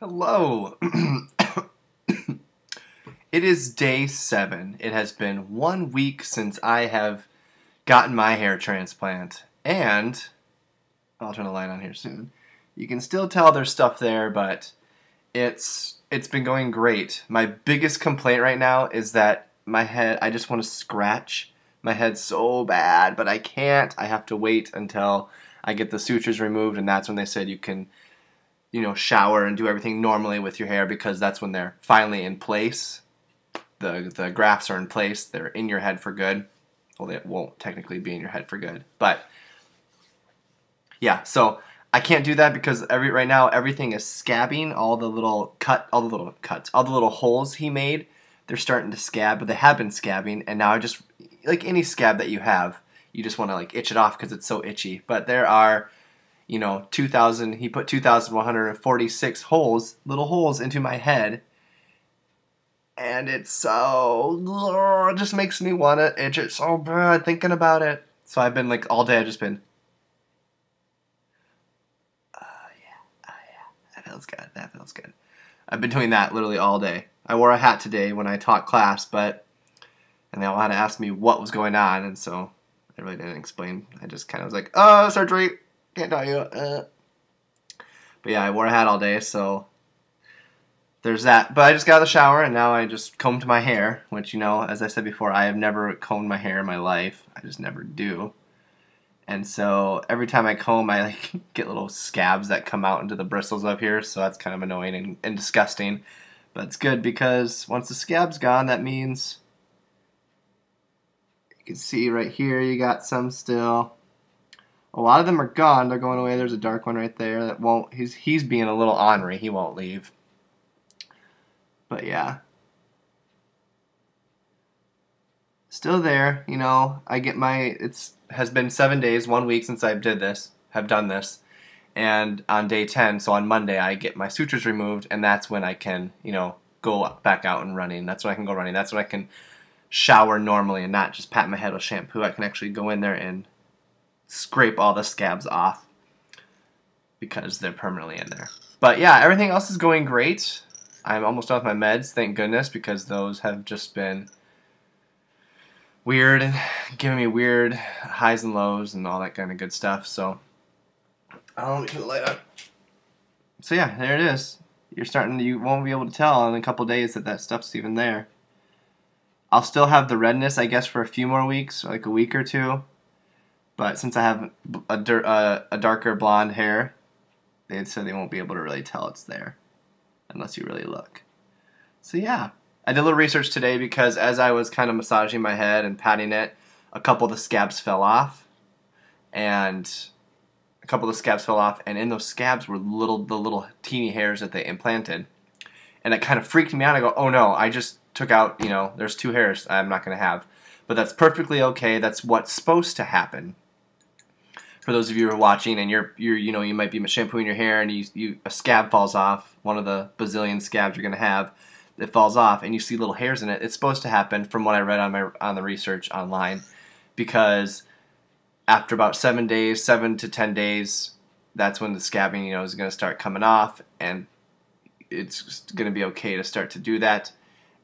Hello. It is day 7. It has been 1 week since I have gotten my hair transplant. And I'll turn the light on here soon. You can still tell there's stuff there, but it's been going great. My biggest complaint right now is that my head, I just want to scratch my head so bad, but I can't. I have to wait until I get the sutures removed, and that's when they said you can shower and do everything normally with your hair, because that's when they're finally in place. The grafts are in place. They're in your head for good. Well, they won't technically be in your head for good, but yeah. So I can't do that because right now everything is scabbing. All the little cuts, all the little holes he made, they're starting to scab, but they have been scabbing, and now I just, like any scab that you have, you just want to like itch it off because it's so itchy. But there are 2,000, he put 2,146 holes, little holes into my head, and it's so, it just makes me want to itch it so bad thinking about it. So I've been like, all day I've just been, yeah, that feels good, that feels good. I've been doing that literally all day. I wore a hat today when I taught class, and they all had to ask me what was going on, and so I really didn't explain. I just kind of was like, oh, surgery, can't tell you. But yeah, I wore a hat all day, so there's that. But I just got out of the shower, and now I just combed my hair, which, as I said before, I have never combed my hair in my life. I just never do. And so every time I comb, I like get little scabs that come out into the bristles up here, so that's kind of annoying and disgusting. But it's good because once the scab's gone, that means you can see right here you got some still. A lot of them are gone. They're going away. There's a dark one right there that won't. He's being a little ornery. He won't leave. But yeah, still there. I get my. Has been 7 days, 1 week since Have done this, and on day 10, so on Monday, I get my sutures removed, and that's when I can, go back out and running. That's when I can go running. That's when I can shower normally and not just pat my head with shampoo. I can actually go in there and scrape all the scabs off because they're permanently in there. But yeah, everything else is going great. I'm almost done with my meds, thank goodness, because those have just been weird and giving me weird highs and lows and all that kind of good stuff. So I'll turn the light on. So yeah, there it is. You won't be able to tell in a couple days that stuff's even there. I'll still have the redness, I guess, for a few more weeks, like a week or two. But since I have a darker blonde hair, they said they won't be able to really tell it's there unless you really look. So yeah, I did a little research today because as I was kind of massaging my head and patting it, a couple of the scabs fell off, and in those scabs were the little teeny hairs that they implanted, and it kind of freaked me out. I go, oh no, I just took out, there's 2 hairs I'm not going to have. But that's perfectly okay. That's what's supposed to happen. For those of you who are watching and you might be shampooing your hair and a scab falls off, one of the bazillion scabs you're going to have, it falls off and you see little hairs in it. It's supposed to happen, from what I read on the research online, because after about 7 to 10 days, that's when the scabbing is going to start coming off, and it's going to be okay to start to do that.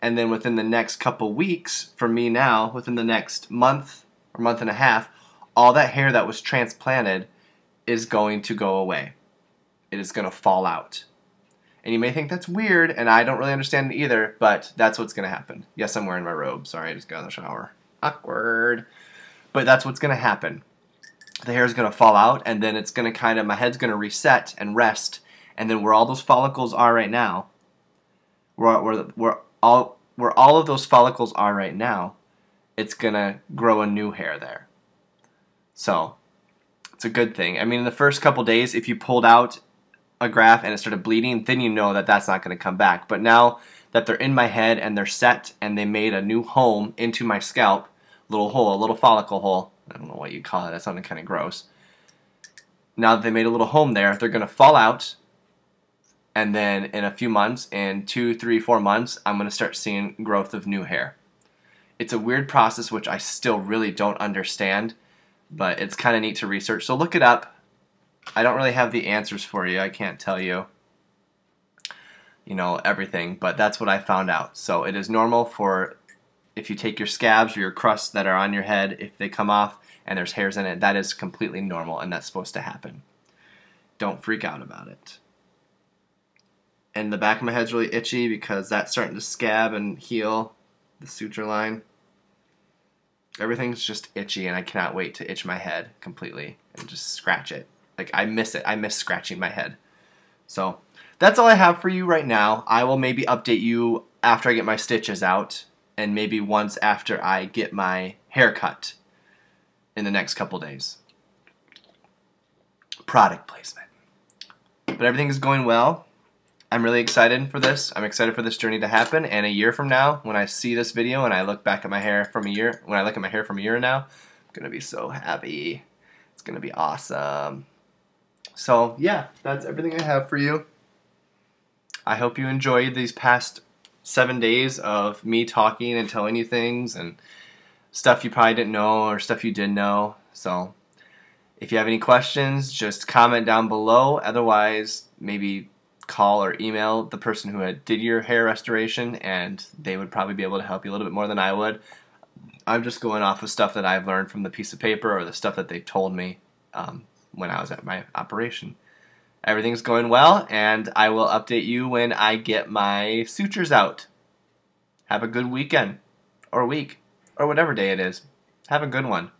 And then within the next couple weeks, for me now, within the next month or month and a half, all that hair that was transplanted is going to go away. It is going to fall out. And you may think that's weird, and I don't really understand it either, but that's what's going to happen. Yes, I'm wearing my robe. Sorry, I just got out of the shower. Awkward. But that's what's going to happen. The hair is going to fall out, and then it's going to my head's going to reset and rest, and then where all those follicles are right now, where all of those follicles are right now, it's going to grow a new hair there. So it's a good thing. I mean, in the first couple days, if you pulled out a graft and it started bleeding, then you know that that's not going to come back. But now that they're in my head and they're set and they made a new home into my scalp, a little follicle hole, I don't know what you call it, that's something kind of gross. Now that they made a little home there, they're going to fall out, and then in a few months, in 2, 3, 4 months, I'm going to start seeing growth of new hair. It's a weird process which I still really don't understand, but it's kind of neat to research. So look it up. I don't really have the answers for you. I can't tell you. everything. But that's what I found out. So it is normal for, if you take your scabs or your crusts that are on your head, if they come off and there's hairs in it, that is completely normal and that's supposed to happen. Don't freak out about it. And the back of my head's really itchy because that's starting to scab and heal, the suture line. Everything's just itchy and I cannot wait to itch my head completely and just scratch it. Like, I miss it. I miss scratching my head. So that's all I have for you right now. I will maybe update you after I get my stitches out and maybe once after I get my haircut in the next couple days. Product placement. But everything is going well. I'm really excited for this. I'm excited for this journey to happen. And a year from now, when I see this video and I look back at my hair from a year, when I look at my hair from a year now, I'm gonna be so happy. It's gonna be awesome. So yeah, that's everything I have for you. I hope you enjoyed these past 7 days of me talking and telling you things and stuff you probably didn't know or stuff you did know. So if you have any questions, just comment down below. Otherwise, maybe call or email the person who did your hair restoration and they would probably be able to help you a little bit more than I would. I'm just going off of stuff that I've learned from the piece of paper or the stuff that they told me when I was at my operation. Everything's going well, and I will update you when I get my sutures out. Have a good weekend, or week, or whatever day it is. Have a good one.